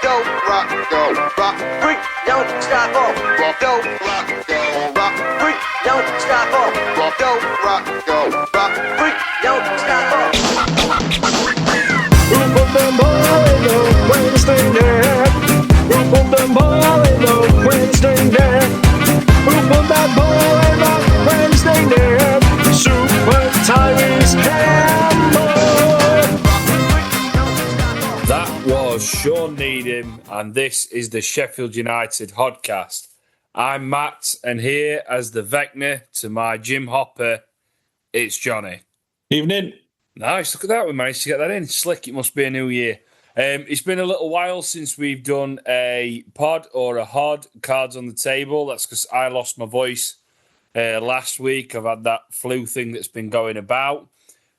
Don't rock, freak, don't stop, don't rock, freak, don't stop, don't rock, freak, don't stop. Who put them all in the Wednesday night? Who put them all in the Wednesday night? Who put that ball in the Wednesday night? Super Tyrese Campbell. That was Sean Needham, and this is the Sheffield United podcast. I'm Matt, and here as the Vecna to my Jim Hopper, it's Johnny. Evening. Nice, look at that, we managed to get that in. Slick, it must be a new year. It's been a little while since we've done a pod or a HOD, cards on the table. That's because I lost my voice last week. I've had that flu thing that's been going about,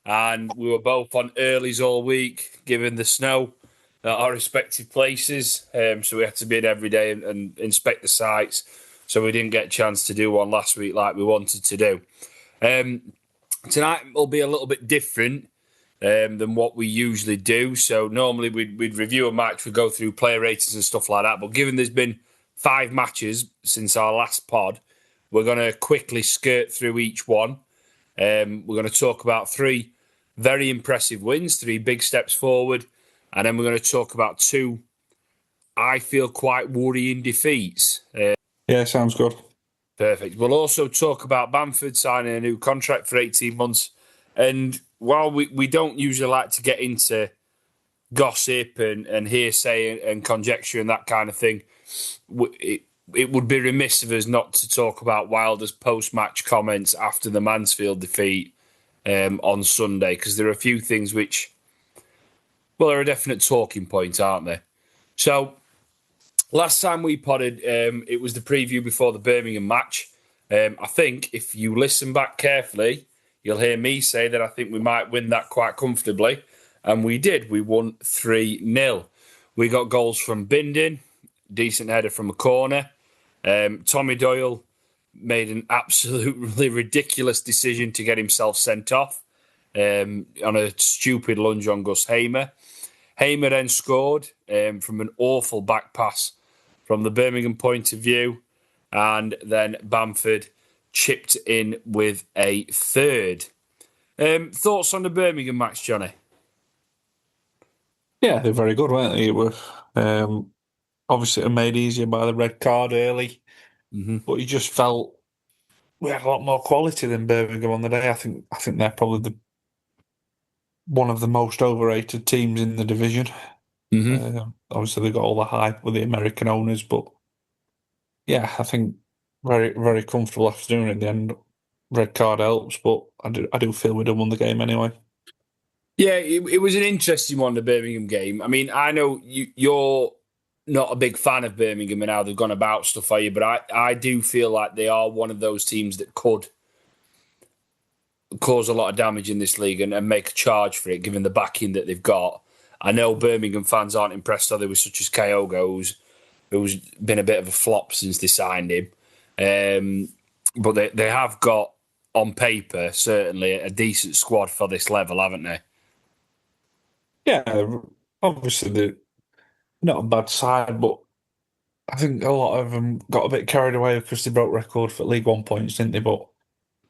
and we were both on earlies all week, given the snow at our respective places. So we had to be in every day and inspect the sites. So we didn't get a chance to do one last week like we wanted to do. Tonight will be a little bit different than what we usually do. So normally we'd review a match, we'd go through player ratings and stuff like that. But given there's been 5 matches since our last pod, we're going to quickly skirt through each one. We're going to talk about 3 very impressive wins, 3 big steps forward. And then we're going to talk about 2, I feel, quite worrying defeats. Yeah, sounds good. Perfect. We'll also talk about Bamford signing a new contract for 18 months. And while we don't usually like to get into gossip and hearsay and conjecture and that kind of thing, it would be remiss of us not to talk about Wilder's post-match comments after the Mansfield defeat on Sunday, because there are a few things which, well, are a definite talking point, aren't they? So, last time we podded, it was the preview before the Birmingham match. I think if you listen back carefully, you'll hear me say that I think we might win that quite comfortably. And we did. We won 3-0. We got goals from Bindon, decent header from a corner. Tommy Doyle made an absolutely ridiculous decision to get himself sent off on a stupid lunge on Gus Hamer. Hamer then scored from an awful back pass from the Birmingham point of view, and then Bamford chipped in with a third. Thoughts on the Birmingham match, Johnny? Yeah, they're very good, weren't they? It were obviously made easier by the red card early, but you just felt we had a lot more quality than Birmingham on the day. I think they're probably one of the most overrated teams in the division. Obviously, they got all the hype with the American owners, but yeah, I think very, very comfortable afternoon in the end. Red card helps, but I do feel we'd have won the game anyway. Yeah, it was an interesting one, the Birmingham game. I mean, I know you're not a big fan of Birmingham and how they've gone about stuff, are you? But I do feel like they are one of those teams that could cause a lot of damage in this league and make a charge for it, given the backing that they've got. I know Birmingham fans aren't impressed, are they, with such as Kyogo, who's been a bit of a flop since they signed him. But they have got, on paper, certainly a decent squad for this level, haven't they? Yeah, obviously they're not a bad side, but I think a lot of them got a bit carried away because they broke record for League One points, didn't they? But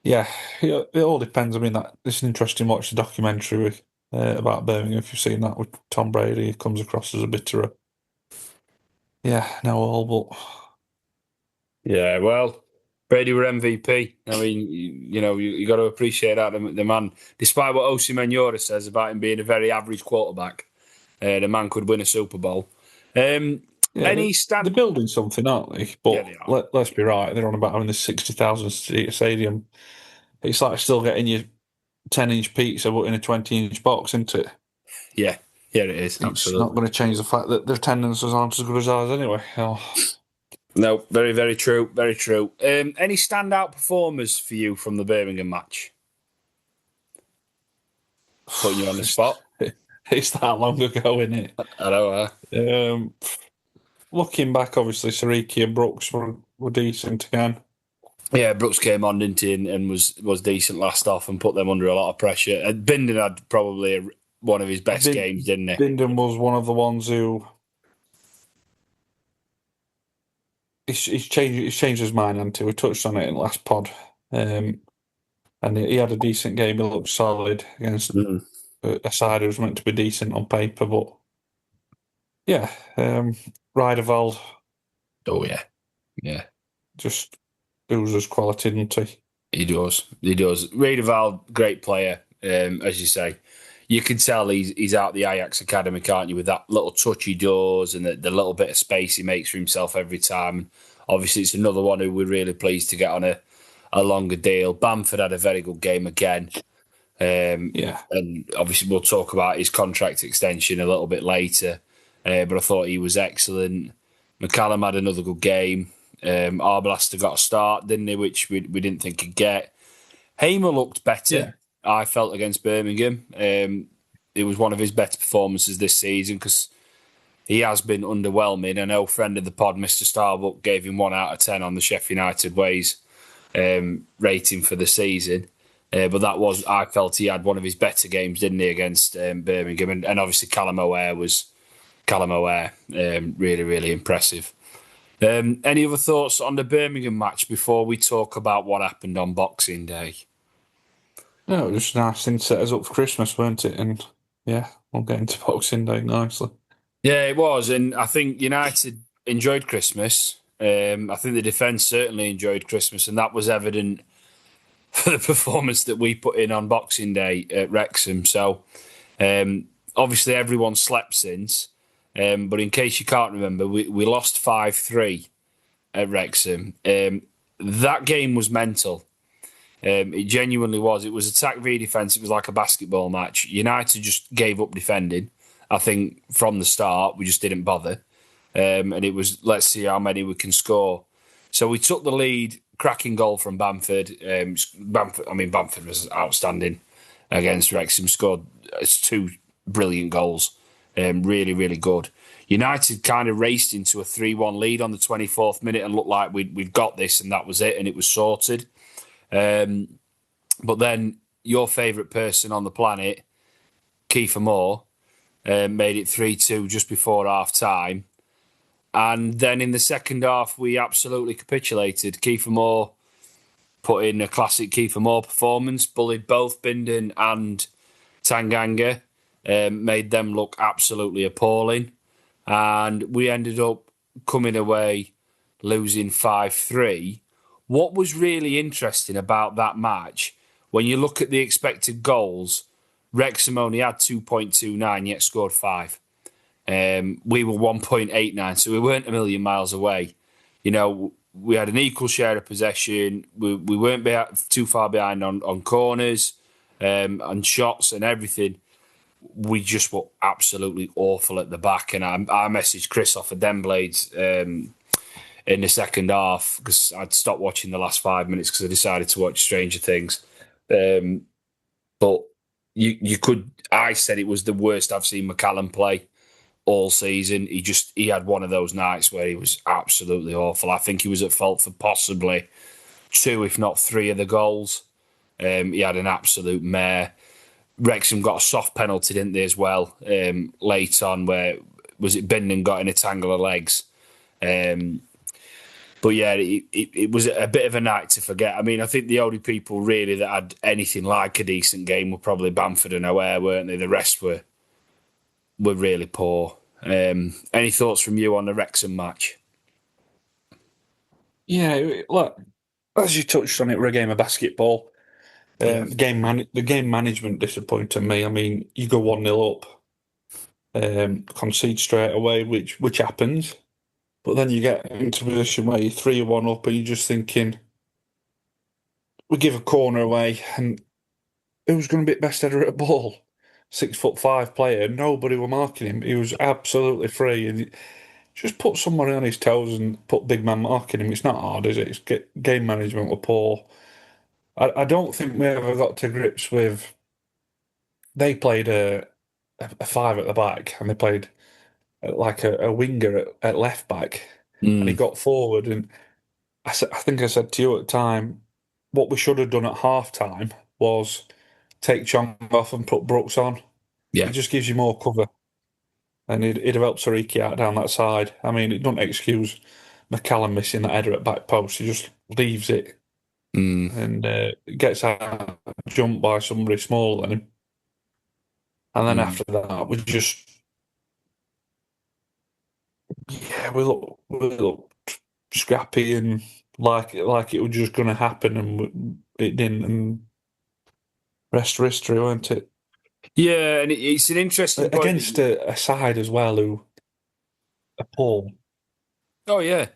yeah, it all depends. I mean, it's interesting to watch the documentary about Birmingham. If you've seen that with Tom Brady, he comes across as a bit of but yeah, well, Brady were MVP. I mean, you got to appreciate that. The man, despite what Osimhen Yora says about him being a very average quarterback, the man could win a Super Bowl. they're building something, aren't they? But yeah, let's be right, they're on about having this 60,000 seat stadium. It's like still getting your 10-inch pizza but in a 20-inch box, isn't it? Yeah, it is. Absolutely. It's not going to change the fact that their attendances aren't as good as ours anyway. No, very, very true. Very true. Any standout performers for you from the Birmingham match? Putting you on the spot. It's that long ago, isn't it? I know. Looking back, obviously, Seriki and Brooks were decent again. Yeah, Brooks came on, didn't he, and was decent last off and put them under a lot of pressure. And Bindon had probably one of his best games, didn't he? Bindon was one of the ones who He's changed his mind, and we touched on it in the last pod. And he had a decent game. He looked solid against Mm. a side who was meant to be decent on paper. But yeah, Riederval Oh yeah, yeah. just oozes quality, didn't he? He does. He does. Radeval, great player, as you say. You can tell he's out the Ajax academy, can't you? With that little touch he does and the little bit of space he makes for himself every time. Obviously, it's another one who we're really pleased to get on a longer deal. Bamford had a very good game again. Yeah, And obviously, we'll talk about his contract extension a little bit later. But I thought he was excellent. McCallum had another good game. Arblaster got a start, didn't he? Which we didn't think he'd get. Hamer looked better, yeah, I felt, against Birmingham. It was one of his better performances this season because he has been underwhelming. I know friend of the pod, Mr. Starbuck, gave him 1 out of 10 on the Sheffield United Ways rating for the season. But I felt he had one of his better games, didn't he, against Birmingham? And obviously Callum O'Hare was really, really impressive. Any other thoughts on the Birmingham match before we talk about what happened on Boxing Day? no, it was just a nice thing to set us up for Christmas, weren't it? And yeah, we'll get into Boxing Day nicely. Yeah, it was. And I think United enjoyed Christmas. I think the defence certainly enjoyed Christmas, and that was evident for the performance that we put in on Boxing Day at Wrexham. So, obviously, everyone slept since. But in case you can't remember, we lost 5-3 at Wrexham. That game was mental. It genuinely was. It was attack v defence. It was like a basketball match. United just gave up defending. I think from the start, we just didn't bother. And it was, let's see how many we can score. So we took the lead, cracking goal from Bamford. Bamford was outstanding against Wrexham, scored 2 brilliant goals. Really, really good. United kind of raced into a 3-1 lead on the 24th minute and looked like we'd got this and that was it and it was sorted. But then your favourite person on the planet, Kiefer Moore, made it 3-2 just before half time. And then in the second half, we absolutely capitulated. Kiefer Moore put in a classic Kiefer Moore performance, bullied both Bindon and Tanganga, made them look absolutely appalling. And we ended up coming away losing 5-3. What was really interesting about that match, when you look at the expected goals, Wrexham only had 2.29, yet scored 5. We were 1.89, so we weren't a million miles away. You know, we had an equal share of possession. We weren't too far behind on corners, on shots and everything. We just were absolutely awful at the back. And I messaged Chris off of Den Blades in the second half because I'd stopped watching the last 5 minutes because I decided to watch Stranger Things. But I said it was the worst I've seen McCallum play all season. He had one of those nights where he was absolutely awful. I think he was at fault for possibly 2, if not 3 of the goals. He had an absolute mare. Wrexham got a soft penalty, didn't they, as well, late on, where was it Bindon got in a tangle of legs. But yeah, it was a bit of a night to forget. I mean, I think the only people really that had anything like a decent game were probably Bamford and O'Hare, weren't they? The rest were really poor. Any thoughts from you on the Wrexham match? Yeah, look, as you touched on it, we're a game of basketball. Yeah. The game management disappointed me. I mean, you go 1-0 up, concede straight away, which happens. But then you get into a position where you're 3-1 up and you're just thinking, we give a corner away and who's going to be best header at a ball? 6'5" player, nobody were marking him. He was absolutely free. And just put somebody on his toes and put big man marking him. It's not hard, is it? Game management were poor. I don't think we ever got to grips with. They played a 5 at the back and they played like a winger at left back and he got forward and I think I said to you at the time, what we should have done at half time was take Chong off and put Brooks on. It Yeah. just gives you more cover and it'd have helped Seriki out down that side. I mean, it doesn't excuse McCallum missing that header at back post. He just leaves it and gets out jumped by somebody smaller than him. And then after that, we look scrappy and like it was just going to happen, and it didn't. And rest of history, weren't it? Yeah, and it's an interesting point. Against a side as well who are poor. Oh, yeah.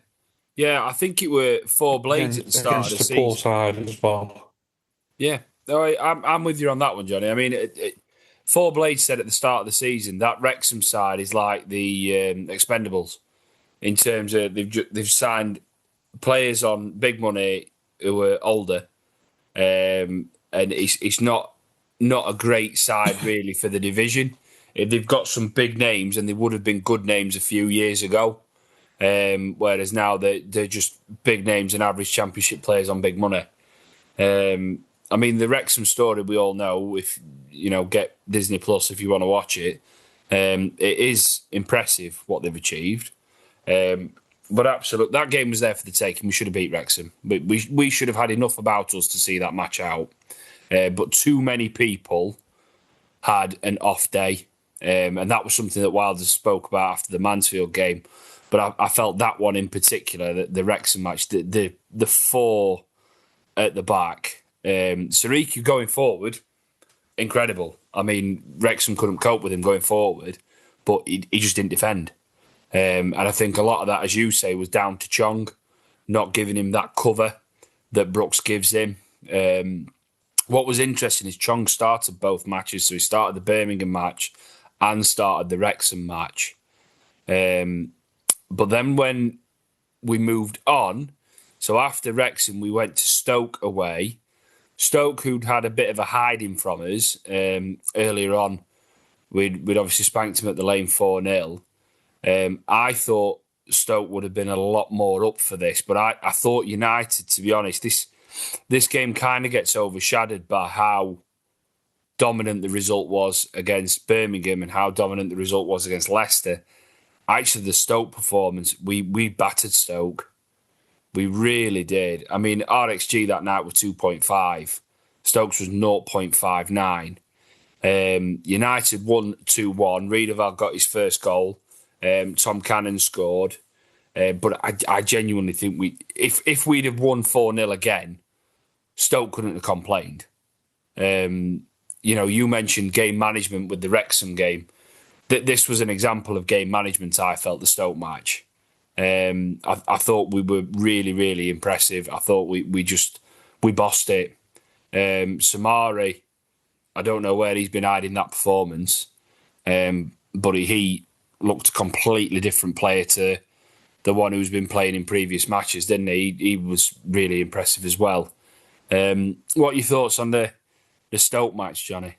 Yeah, I think it were four blades at the start of the Against a poor season. side as well. Yeah, no, I'm with you on that one, Johnny. I mean, Four Blades said at the start of the season that Wrexham side is like the Expendables in terms of they've signed players on big money who are older, and it's not a great side really for the division. They've got some big names, and they would have been good names a few years ago. Whereas now they're just big names and average championship players on big money. I mean, the Wrexham story we all know. If get Disney Plus if you want to watch it. It is impressive what they've achieved. But absolutely, that game was there for the taking. We should have beat Wrexham. But we should have had enough about us to see that match out. But too many people had an off day. And that was something that Wilder spoke about after the Mansfield game. But I felt that one in particular, the Wrexham match, the four at the back, Seriki going forward, incredible. I mean, Wrexham couldn't cope with him going forward, but he just didn't defend. And I think a lot of that, as you say, was down to Chong not giving him that cover that Brooks gives him. What was interesting is Chong started both matches. So he started the Birmingham match and started the Wrexham match. But then when we moved on, so after Wrexham, we went to Stoke away. Stoke, who'd had a bit of a hiding from us earlier on, we'd obviously spanked him at the lane 4-0. I thought Stoke would have been a lot more up for this, but I thought United, to be honest, this game kind of gets overshadowed by how dominant the result was against Birmingham and how dominant the result was against Leicester. Actually, the Stoke performance, we battered Stoke. We really did. I mean, RXG that night was 2.5. Stokes was 0.59. United won 2-1. Riedewald got his first goal. Tom Cannon scored. But I genuinely think if we'd have won 4-0 again, Stoke couldn't have complained. You mentioned game management with the Wrexham game. This was an example of game management, I felt, the Stoke match. I thought we were really, really impressive. I thought we bossed it. Samari, I don't know where he's been hiding that performance, but he looked a completely different player to the one who's been playing in previous matches, didn't he? He was really impressive as well. What are your thoughts on the Stoke match, Johnny?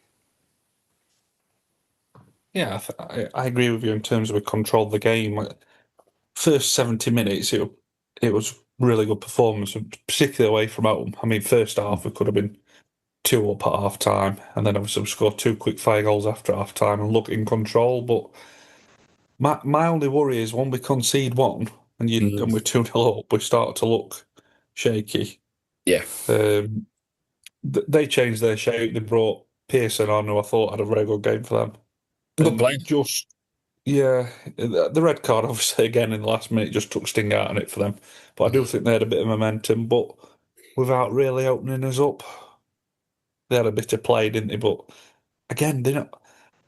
Yeah, I agree with you in terms of we controlled the game. First 70 minutes, it was really good performance, particularly away from home. I mean, first half we could have been 2 up at half time, and then obviously we scored 2 quick fire goals after half time and look in control. But my only worry is when we concede one and we're 2-0 up, we start to look shaky. Yeah. They changed their shape. They brought Pearson on, who I thought had a very good game for them. Good play. The red card, obviously, again in the last minute, just took sting out on it for them. But I do think they had a bit of momentum, but without really opening us up. They had a bit of play, didn't they? But again, they're not.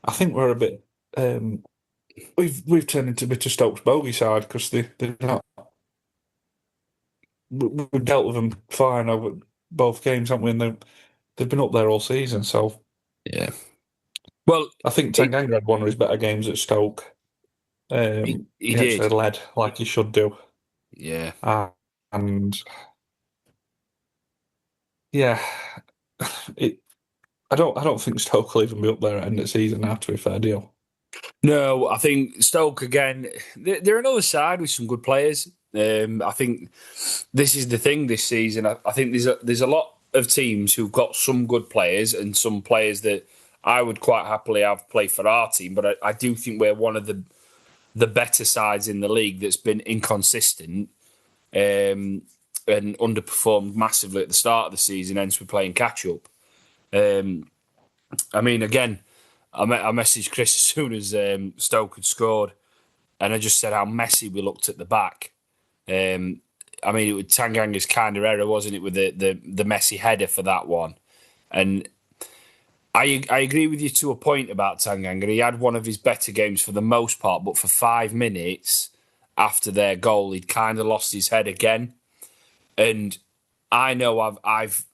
I think we're a bit. We've turned into a bit of Stoke's bogey side because they're not. We've dealt with them fine over both games, haven't we? And they've been up there all season, so yeah. Well, I think Tanganga had one of his better games at Stoke. He did. actually led like he should do. Yeah. And yeah, I don't think Stoke will even be up there at the end of the season now, to be fair deal. No, I think Stoke again. They're another side with some good players. I think this is the thing this season. I think there's a lot of teams who've got some good players and some players that I would quite happily have play for our team. But I do think we're one of the better sides in the league that's been inconsistent and underperformed massively at the start of the season, hence we're playing catch up. I mean, again, I messaged Chris as soon as Stoke had scored, and I just said how messy we looked at the back. I mean, it was Tanganga's kind of error, wasn't it, with the messy header for that one? And I agree with you to a point about Tanganga. He had one of his better games for the most part, but for 5 minutes after their goal, he'd kind of lost his head again. And I know I've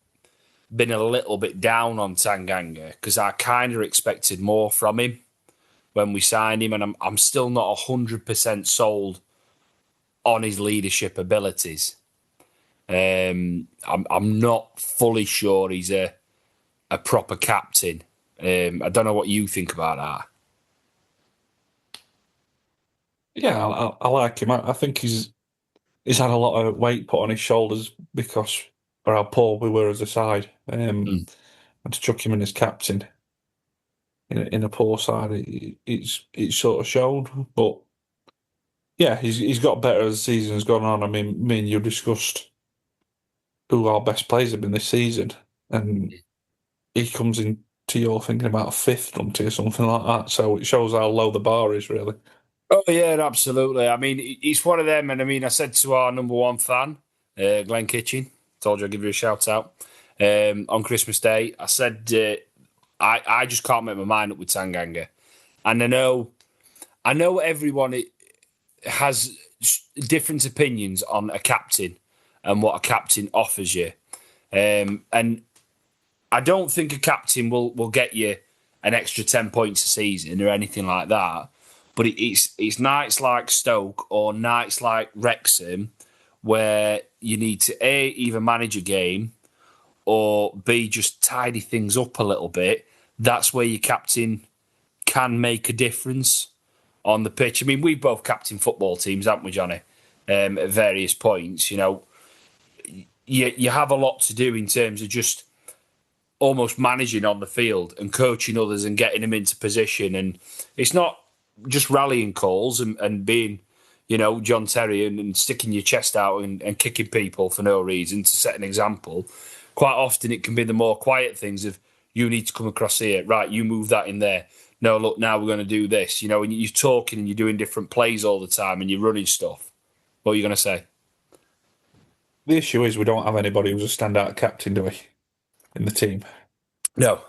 been a little bit down on Tanganga because I kind of expected more from him when we signed him, and I'm still not 100% sold on his leadership abilities. I'm not fully sure he's a proper captain. I don't know what you think about that. Yeah, I like him. I think he's had a lot of weight put on his shoulders because of how poor we were as a side. And to chuck him in as captain in a poor side, it's sort of shown. But yeah, he's got better as the season's gone on. I mean, me and you discussed who our best players have been this season, and he comes into your thinking about fifth, doesn't he, or something like that. So it shows how low the bar is, really. Oh yeah, absolutely. I mean, he's one of them, and I mean, I said to our number one fan, Glenn Kitchen, told you I'd give you a shout out on Christmas Day. I said I just can't make my mind up with Tanganga, and I know everyone has different opinions on a captain and what a captain offers you, and I don't think a captain will get you an extra 10 points a season or anything like that. But it's nights like Stoke or nights like Wrexham where you need to A, either manage a game or B, just tidy things up a little bit. That's where your captain can make a difference on the pitch. I mean, we've both captained football teams, haven't we, Johnny? At various points. You know, you have a lot to do in terms of just almost managing on the field and coaching others and getting them into position. And it's not just rallying calls and being, you know, John Terry and sticking your chest out and kicking people for no reason to set an example. Quite often it can be the more quiet things of, you need to come across here. Right, you move that in there. No, look, now we're going to do this. You know, and you're talking and you're doing different plays all the time and you're running stuff. What are you going to say? The issue is we don't have anybody who's a standout captain, do we, in the team? No.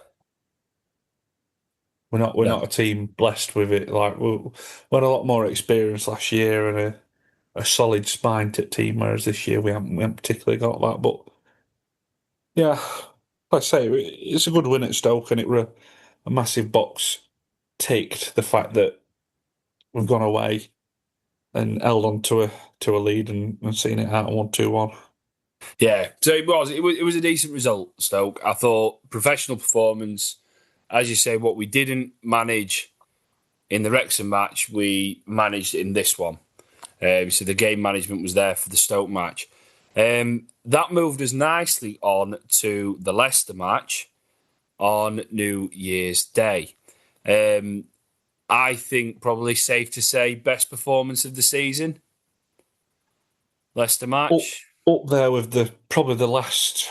We're not a team blessed with it. Like we had a lot more experience last year and a solid spine to team, whereas this year we haven't particularly got that. But yeah, like I say, it's a good win at Stoke, and it were a massive box ticked. The fact that we've gone away and held on to a lead and seen it out 1-2-1. Yeah, so it was a decent result, Stoke. I thought professional performance. As you say, what we didn't manage in the Wrexham match, we managed in this one. So the game management was there for the Stoke match. That moved us nicely on to the Leicester match on New Year's Day. I think probably safe to say best performance of the season. Leicester match. Up there with probably the last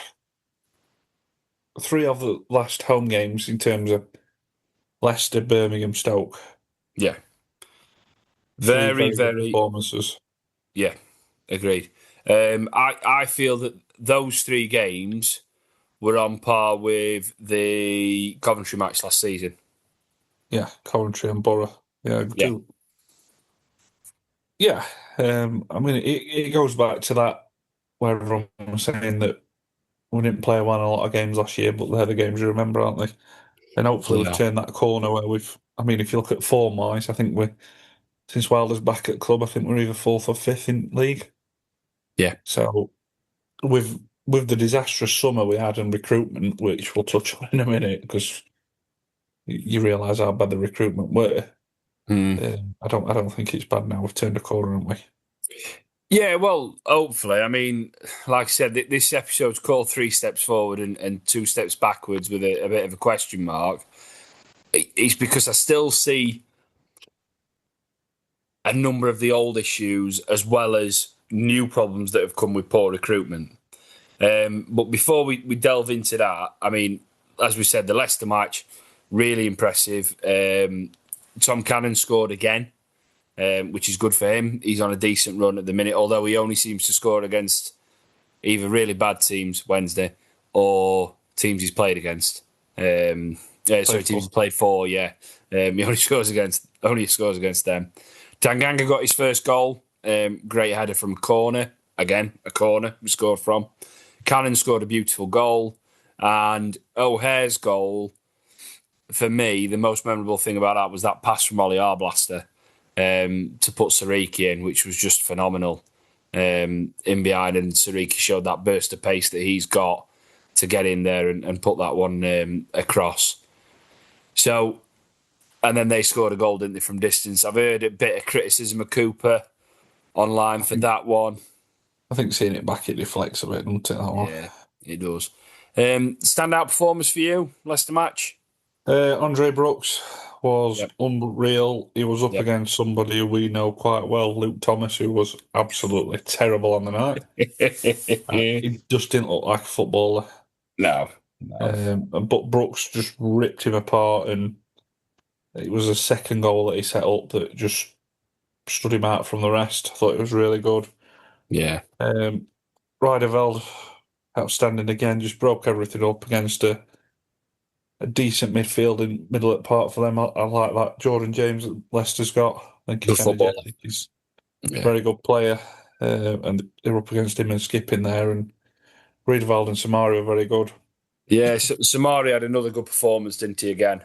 3 of the last home games in terms of Leicester, Birmingham, Stoke. Yeah. Very Very good performances. Yeah, agreed. I feel that those 3 games were on par with the Coventry match last season. Yeah, Coventry and Borough. Yeah, Yeah. Yeah. I mean, it goes back to that where everyone was saying that we didn't play well in a lot of games last year, but they're the games you remember, aren't they? And hopefully we've turned that corner where I mean, if you look at form-wise, I think since Wilder's back at club, I think we're either 4th or 5th in league. Yeah. So with the disastrous summer we had in recruitment, which we'll touch on in a minute, because you realise how bad the recruitment were. I don't think it's bad now. We've turned a corner, haven't we? Yeah, well, hopefully. I mean, like I said, this episode's called 3 steps forward and 2 steps backwards with a bit of a question mark. It's because I still see a number of the old issues as well as new problems that have come with poor recruitment. But before we delve into that, I mean, as we said, the Leicester match, really impressive. Tom Cannon scored again, which is good for him. He's on a decent run at the minute, although he only seems to score against either really bad teams Wednesday or teams he's played against. Teams he's played for. Yeah, he only scores against them. Tanganga got his first goal. Great header from a corner. Again, a corner we scored from. Cannon scored a beautiful goal, and O'Hare's goal. For me, the most memorable thing about that was that pass from Ollie Arblaster to put Seriki in, which was just phenomenal. In behind, and Seriki showed that burst of pace that he's got to get in there and put that one across. So, and then they scored a goal, didn't they, from distance? I've heard a bit of criticism of Cooper online for that one. I think seeing it back, it reflects a bit, doesn't it? That one? Yeah, it does. Standout performance for you, Leicester match? Andre Brooks was unreal. He was up Yep. against somebody who we know quite well, Luke Thomas, who was absolutely terrible on the night. He just didn't look like a footballer. No. But Brooks just ripped him apart, and it was a second goal that he set up that just stood him out from the rest. I thought it was really good. Yeah. Rijderveld, outstanding again, just broke everything up against a decent midfield in middle of the park for them. I like that. Jordan James that Leicester's got. I think he's energetic. He's a very good player. And they're up against him and Skipping there. And Rijderveld and Samari are very good. Yeah, Samari had another good performance, didn't he, again?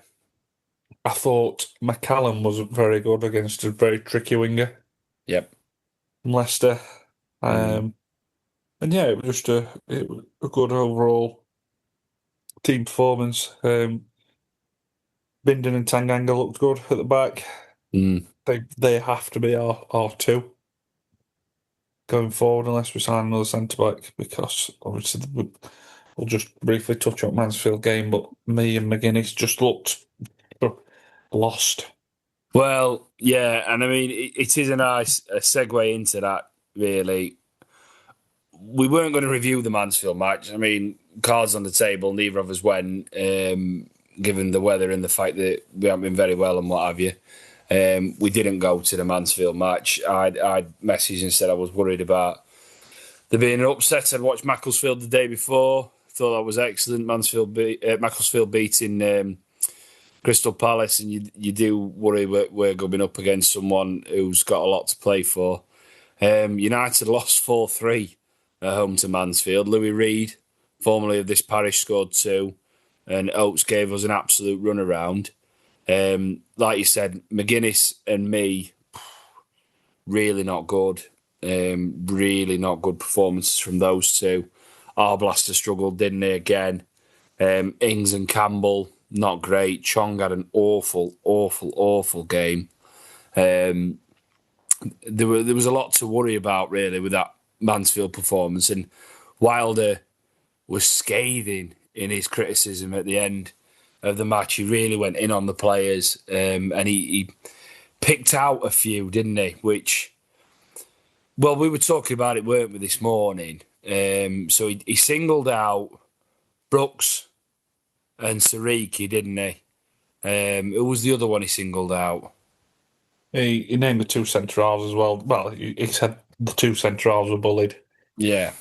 I thought McCallum was very good against a very tricky winger. Yep. From Leicester. And yeah, it was just a good overall team performance. Bindon and Tanganga looked good at the back. They have to be our two going forward unless we sign another centre back, because obviously we'll just briefly touch on Mansfield game, but me and McGuinness just looked lost. Well, yeah, and I mean it is a nice segue into that. Really, we weren't going to review the Mansfield match. I mean, cards on the table, neither of us went, given the weather and the fact that we haven't been very well and what have you. We didn't go to the Mansfield match. I'd messaged and said I was worried about there being an upset. I'd watched Macclesfield the day before. Thought that was excellent. Macclesfield beating Crystal Palace, and you do worry we're going up against someone who's got a lot to play for. United lost 4-3 at home to Mansfield. Louis Reed, formerly of this parish, scored 2, and Oates gave us an absolute runaround. Like you said, McGuinness and me, really not good. Really not good performances from those two. Arblaster struggled, didn't he, again? Ings and Campbell, not great. Chong had an awful game. There was a lot to worry about, really, with that Mansfield performance. And Wilder was scathing in his criticism at the end of the match. He really went in on the players, and he picked out a few, didn't he? Which, well, we were talking about it, weren't we, this morning? So he singled out Brooks and Seriki, didn't he? Who was the other one he singled out? He named the 2 centre-halves as well. Well, he said the 2 centre-halves were bullied. Yeah.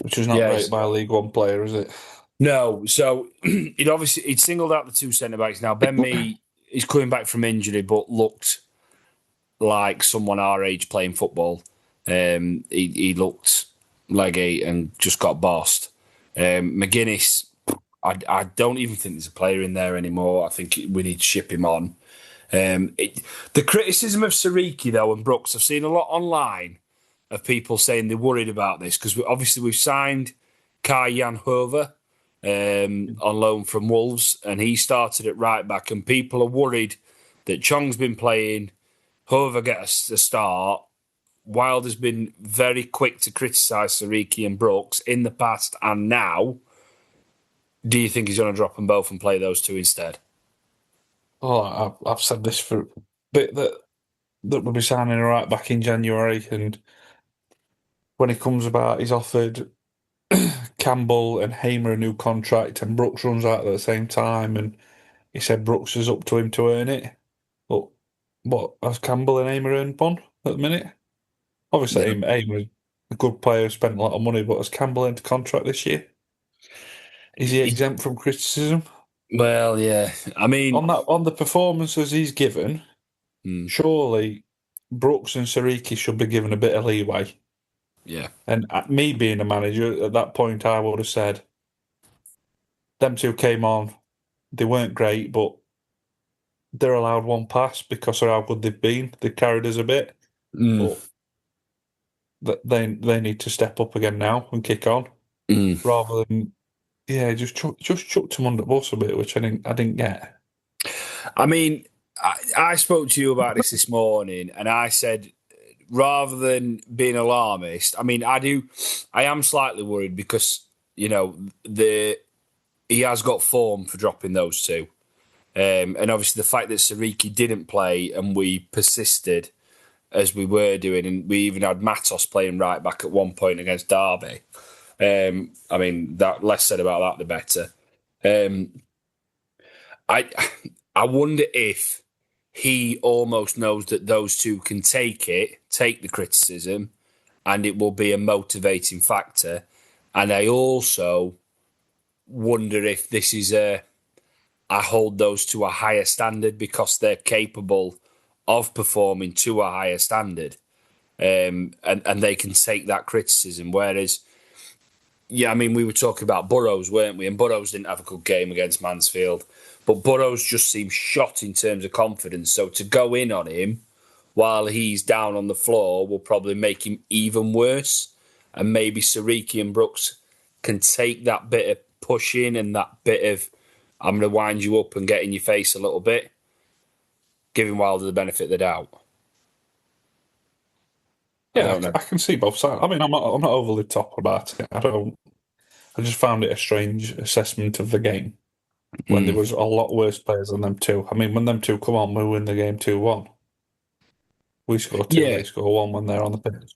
Which is not great by a League One player, is it? No. So he'd singled out the 2 centre-backs. Now, Ben Mee is coming back from injury, but looked like someone our age playing football. He looked leggy and just got bossed. McGuinness, I don't even think there's a player in there anymore. I think we need to ship him on. The criticism of Seriki, though, and Brooks, I've seen a lot online of people saying they're worried about this because obviously we've signed Kai Jan Hover on loan from Wolves, and he started at right back, and people are worried that Chong's been playing, Hover gets a start. Wilder's been very quick to criticise Seriki and Brooks in the past and now. Do you think he's going to drop them both and play those 2 instead? Oh, I've said this for a bit that we'll be signing a right back in January, and when he comes about, he's offered Campbell and Hamer a new contract, and Brooks runs out at the same time, and he said Brooks is up to him to earn it. But what has Campbell and Hamer earned one at the minute? Obviously, No. Hamer, a good player, spent a lot of money, but has Campbell earned a contract this year? Is he exempt from criticism? Well, yeah. I mean, On the performances he's given, hmm, surely Brooks and Seriki should be given a bit of leeway. yeah. And me being a manager at that point, I would have said, them two came on, they weren't great, but they're allowed one pass because of how good they've been. They carried us a bit, Mm, but they need to step up again now and kick on mm. rather than just chucked them under the bus a bit, which I didn't get. I mean, I spoke to you about this morning, and I said rather than being alarmist, I mean, I am slightly worried because he has got form for dropping those two, and obviously the fact that Seriki didn't play and we persisted as we were doing, and we even had Matos playing right back at one point against Derby. I mean, that less said about that, the better. Um, I I wonder if he almost knows that those two can take the criticism, and it will be a motivating factor. And I also wonder if this is I hold those to a higher standard because they're capable of performing to a higher standard, and they can take that criticism. Whereas, yeah, I mean, we were talking about Burrows, weren't we? And Burrows didn't have a good game against Mansfield, but Burrows just seemed shot in terms of confidence. So to go in on him while he's down on the floor will probably make him even worse. And maybe Seriki and Brooks can take that bit of pushing and that bit of I'm going to wind you up and get in your face a little bit, giving Wilder the benefit of the doubt. I Yeah, don't know. I can see both sides. I mean, I'm not overly top about it. I just found it a strange assessment of the game when there Mm. was a lot worse players than them two. I mean, when them two come on, we win the game 2-1. We score two, Yeah, they score one when they're on the pitch.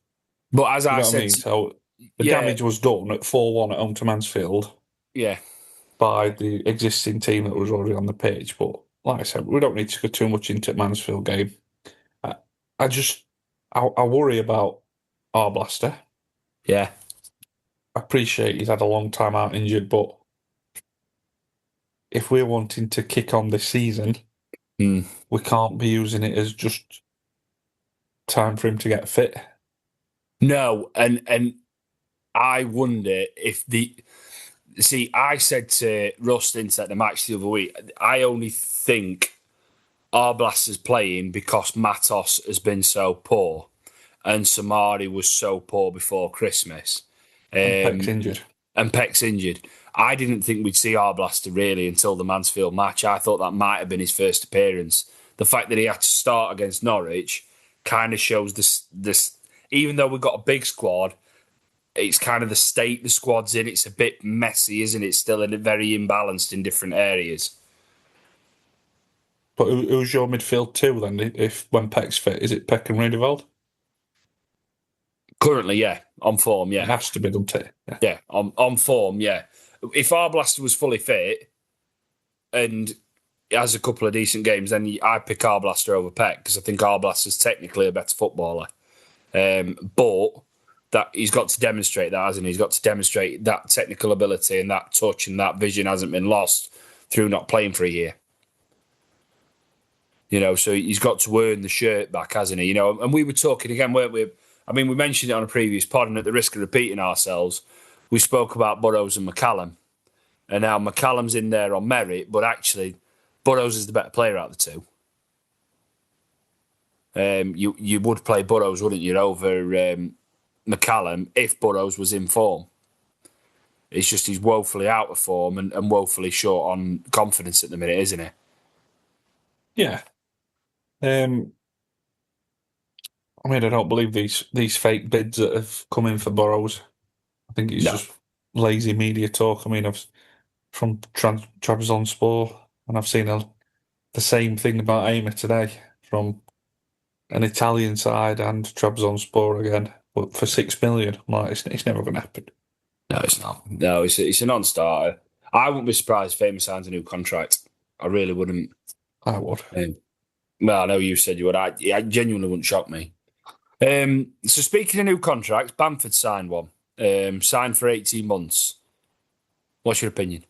but as You I know what I said, mean? So the yeah, damage was done at 4-1 at home to Mansfield yeah, by the existing team that was already on the pitch. But like I said, we don't need to go too much into the Mansfield game. I, I just I worry about Arblaster. yeah. I appreciate he's had a long time out injured, but if we're wanting to kick on this season, Mm. we can't be using it as just time for him to get fit. No, and I wonder if the see. I said to Rust at the match the other week. I only think Arblaster's playing because Matos has been so poor, and Samari was so poor before Christmas. And Peck's Um, injured. and Peck's injured. I didn't think we'd see Arblaster really until the Mansfield match. I thought that might have been his first appearance. The fact that he had to start against Norwich kind of shows this. Even though we've got a big squad, it's kind of the state the squad's in. It's a bit messy, isn't it? Still very imbalanced in different areas. But who's your midfield two then? If when Peck's fit, is it Peck and Redeveld? Currently, yeah, on form, It yeah, has to be, doesn't it? Yeah. yeah, on form, yeah. If Arblaster was fully fit and has a couple of decent games, then I'd pick Arblaster over Peck because I think Arblaster's technically a better footballer. But that he's got to demonstrate that, hasn't he? He's got to demonstrate that technical ability and that touch and that vision hasn't been lost through not playing for a year. So he's got to earn the shirt back, hasn't he? And we were talking again, weren't we? I mean, we mentioned it on a previous pod, and at the risk of repeating ourselves, we spoke about Burrows and McCallum. And now McCallum's in there on merit, but actually, Burrows is the better player out of the two. You would play Burrows, wouldn't you, over McCallum if Burrows was in form. It's just he's woefully out of form and woefully short on confidence at the minute, isn't he? Yeah. I mean, I don't believe these fake bids that have come in for Burrows. I think it's No. just lazy media talk. I mean, I've from Trabzonspor, and I've seen the same thing about Aimer today from an Italian side and Trabzonspor again. But for 6 million, I'm like, it's never going to happen. No, it's not. No, it's a non-starter. I wouldn't be surprised if Famous signs a new contract. I really wouldn't. I would. Well, I know you said you would. I genuinely wouldn't shock me. So speaking of new contracts, Bamford signed one. Signed for 18 months. What's your opinion?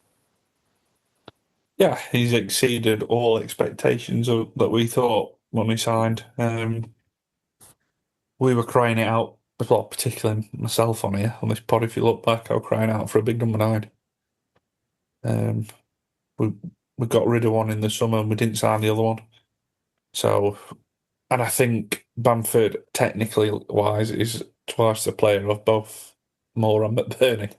Yeah, he's exceeded all expectations that we thought when we signed. We were crying it out, well, particularly myself on this pod. If you look back, I was crying out for a big number 9. We we got rid of one in the summer and we didn't sign the other one. So, and I think Bamford, technically wise, is twice the player of both Moore and McBurney.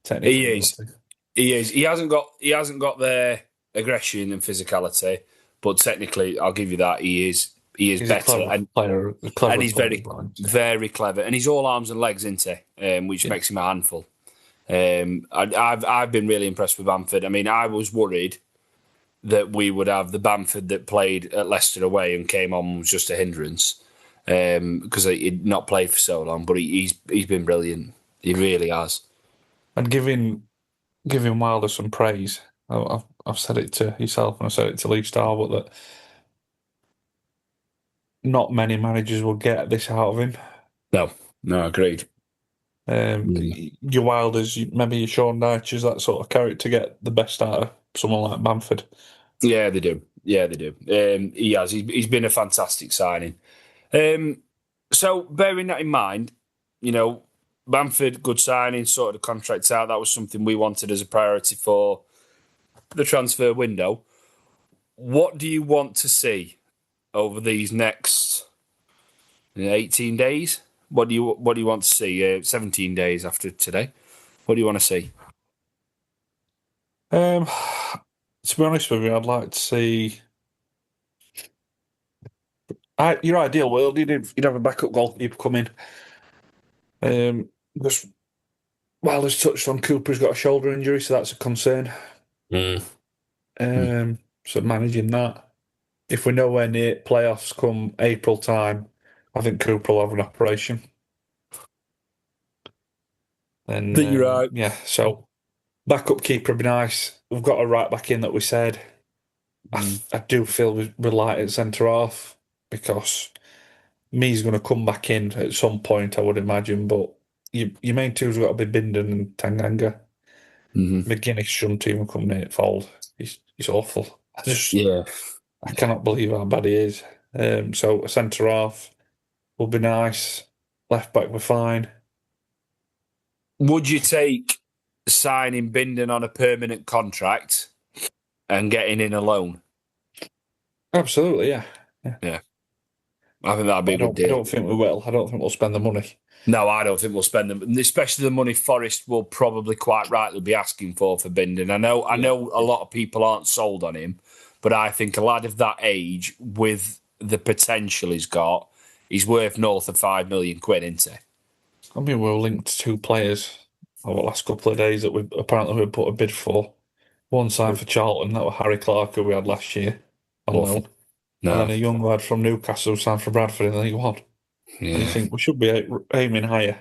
Technical He is. ability. He is. He hasn't got their aggression and physicality, but technically, I'll give you that. He is He's better, a clever and player, and he's very clever, and he's all arms and legs, isn't he? Which makes him a handful. I've been really impressed with Bamford. I mean, I was worried that we would have the Bamford that played at Leicester away and came on was just a hindrance because he'd not played for so long. But he's been brilliant. He really has. And giving Wilder some praise. I've said it to yourself and I said it to Lee Starbuck that not many managers will get this out of him. No, agreed. Your Wilders, maybe your Sean Dyches, that sort of character get the best out of someone like Bamford. Yeah, they do. He has. He's been a fantastic signing. So bearing that in mind, Bamford, good signing, sorted the contract out. That was something we wanted as a priority for the transfer window. What do you want to see over these next 18 days? What do you want to see? 17 days after today. What do you want to see? To be honest with you, I'd like to see your ideal world. You'd have a backup goalkeeper come in. Because Wilder's touched on Cooper's got a shoulder injury, so that's a concern. So managing that. If we're nowhere near playoffs come April time, I think Cooper will have an operation. And You're right. Yeah, so backup keeper would be nice. We've got a right back in that we said. I do feel we're light at centre half because Mee's going to come back in at some point, I would imagine. But your main two's got to be Bindon and Tanganga. McGuinness shouldn't even come near fold. He's awful. I cannot believe how bad he is. So a centre half will be nice. Left back we're fine. Would you take signing Bindon on a permanent contract and getting in a loan? Absolutely, yeah. I think that'd be a good deal. I don't think we will. I don't think we'll spend the money. No, I don't think we'll spend them, especially the money Forest will probably quite rightly be asking for Bindon. I know a lot of people aren't sold on him, but I think a lad of that age with the potential he's got, he's worth north of £5 million, isn't he? I mean, we're linked to 2 players over the last couple of days that we put a bid for. One signed for Charlton, that was Harry Clark, who we had last year on loan. No. And then a young lad from Newcastle who signed for Bradford in League One. Yeah. And you think we should be aiming higher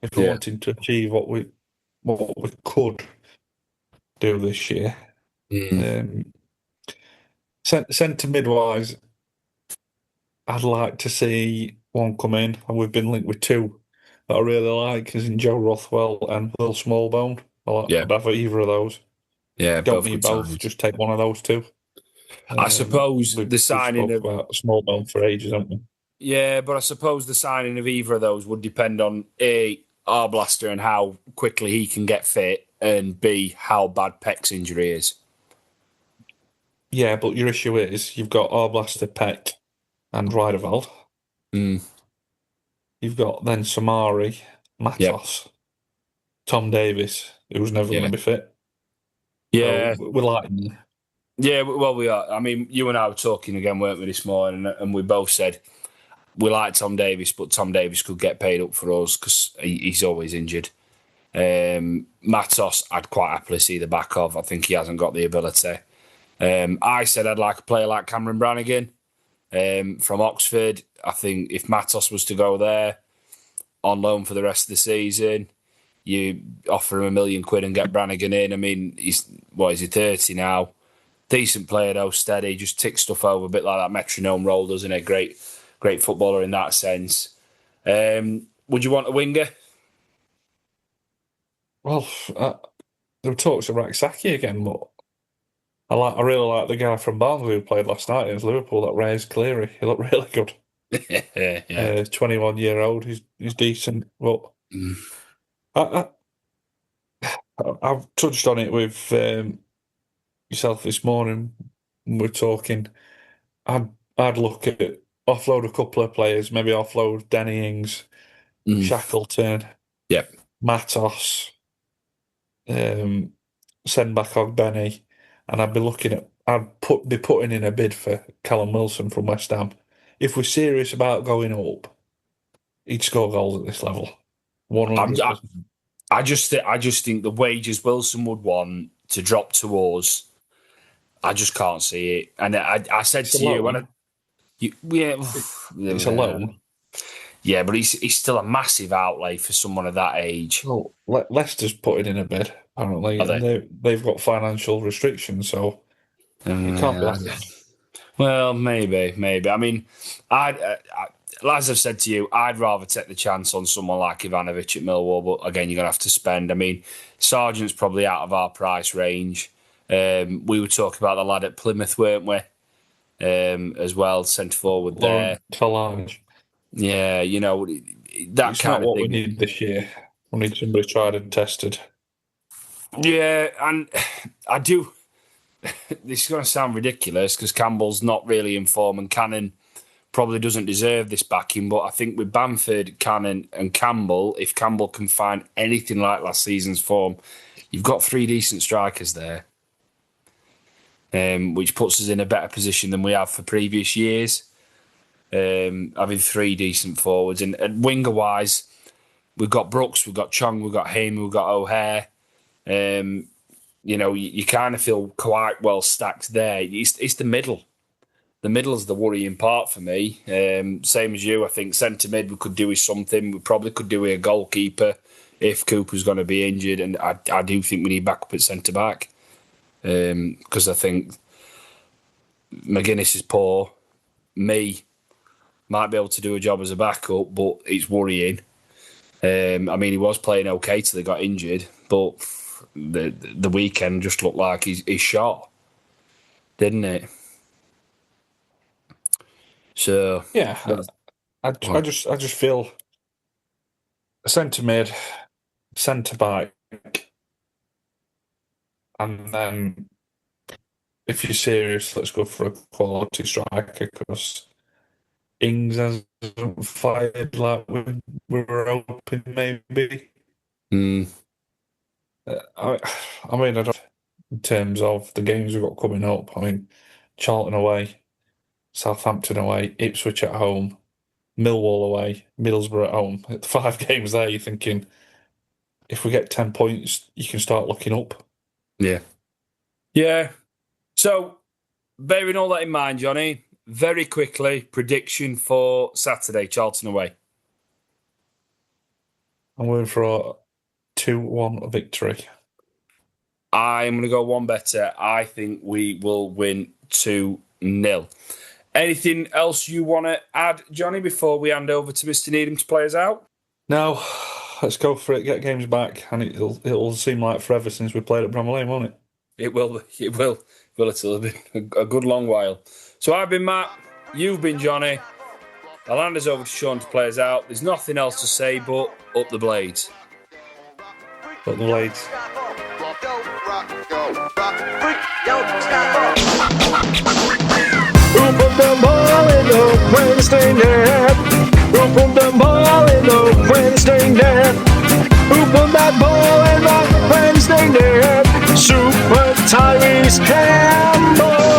if we're wanting to achieve what we could do this year. Centre mid-wise, I'd like to see one come in, and we've been linked with 2 that I really like, as in Joe Rothwell and Will Smallbone. I'd have either of those. Yeah, don't need both. Just take one of those 2. I suppose the signing of Smallbone for ages, haven't we? Yeah, but I suppose the signing of either of those would depend on A, Arblaster and how quickly he can get fit, and B, how bad Peck's injury is. Yeah, but your issue is you've got Arblaster, Peck, and Riederveld. You've got then Samari, Matos, Tom Davis, who's never going to be fit. Yeah. So we're like... Yeah, well, we are. I mean, you and I were talking again, weren't we, this morning, and we both said we like Tom Davis, but Tom Davis could get paid up for us because he's always injured. Matos, I'd quite happily see the back of. I think he hasn't got the ability. I said I'd like a player like Cameron Brannigan from Oxford. I think if Matos was to go there, on loan for the rest of the season. You offer him £1 million and get Brannigan in. I mean, is he 30 now? Decent player though, steady, just ticks stuff over a bit like that metronome roll, doesn't it? Great footballer in that sense. Would you want a winger? Well, there were talks of Raksaki again, but I really like the guy from Barnsley who played last night against Liverpool, that Reyes Cleary. He looked really good. Yeah. 21-year-old, he's decent. But I've touched on it with yourself this morning. We're talking. I'd look at offload a couple of players, maybe offload Danny Ings, Shackleton, Matos, send back Ogbenny, and I'd be putting in a bid for Callum Wilson from West Ham. If we're serious about going up, he'd score goals at this level. 100%. I just think the wages Wilson would want to drop to us, I just can't see it. And I said It's to you, it's a loan. Yeah, but he's still a massive outlay for someone of that age. Well, Leicester's putting in a bid, apparently, and they've got financial restrictions, so it can't be that. Well, maybe. I mean, as I've said to you, I'd rather take the chance on someone like Ivanovic at Millwall, but again, you're going to have to spend. I mean, Sargent's probably out of our price range. We were talking about the lad at Plymouth, weren't we? As well, centre forward there. Falange. Yeah, that it's kind not of what thing. We need this year. We need somebody tried and tested. Yeah, and I do. This is going to sound ridiculous because Campbell's not really in form, and Cannon probably doesn't deserve this backing. But I think with Bamford, Cannon, and Campbell, if Campbell can find anything like last season's form, you've got 3 decent strikers there, which puts us in a better position than we have for previous years. Having 3 decent forwards, and winger wise, we've got Brooks, we've got Chong, we've got Haim, we've got O'Hare. You kind of feel quite well stacked there. It's the middle. The middle is the worrying part for me. Same as you, I think centre mid we could do with something. We probably could do with a goalkeeper if Cooper's going to be injured, and I do think we need backup at centre back because I think McGuinness is poor. Might be able to do a job as a backup, but it's worrying. I mean, he was playing okay till he got injured, but the weekend just looked like he's shot, didn't it? So yeah, I just feel centre mid, centre back, and then if you're serious, let's go for a quality striker because Ings hasn't fired like we were hoping maybe. I mean, I don't. In terms of the games we've got coming up, I mean, Charlton away, Southampton away, Ipswich at home, Millwall away, Middlesbrough at home. At the 5 games there, you're thinking, if we get 10 points, you can start looking up. Yeah. So, bearing all that in mind, Johnny, very quickly, prediction for Saturday, Charlton away. I'm going for a 2-1 victory. I'm going to go one better. I think we will win 2-0. Anything else you want to add, Johnny, before we hand over to Mr. Needham to play us out? No, let's go for it. Get games back, and it'll seem like forever since we played at Bramall Lane, won't it? It will. It'll be a good long while. So I've been Matt. You've been Johnny. I'll hand us over to Sean to play us out. There's nothing else to say but up the blades. Up the blades. Who put the ball in the Wednesday net? Who put the ball in the Wednesday net? Who put that ball in the Wednesday net? Super Tyrese Campbell.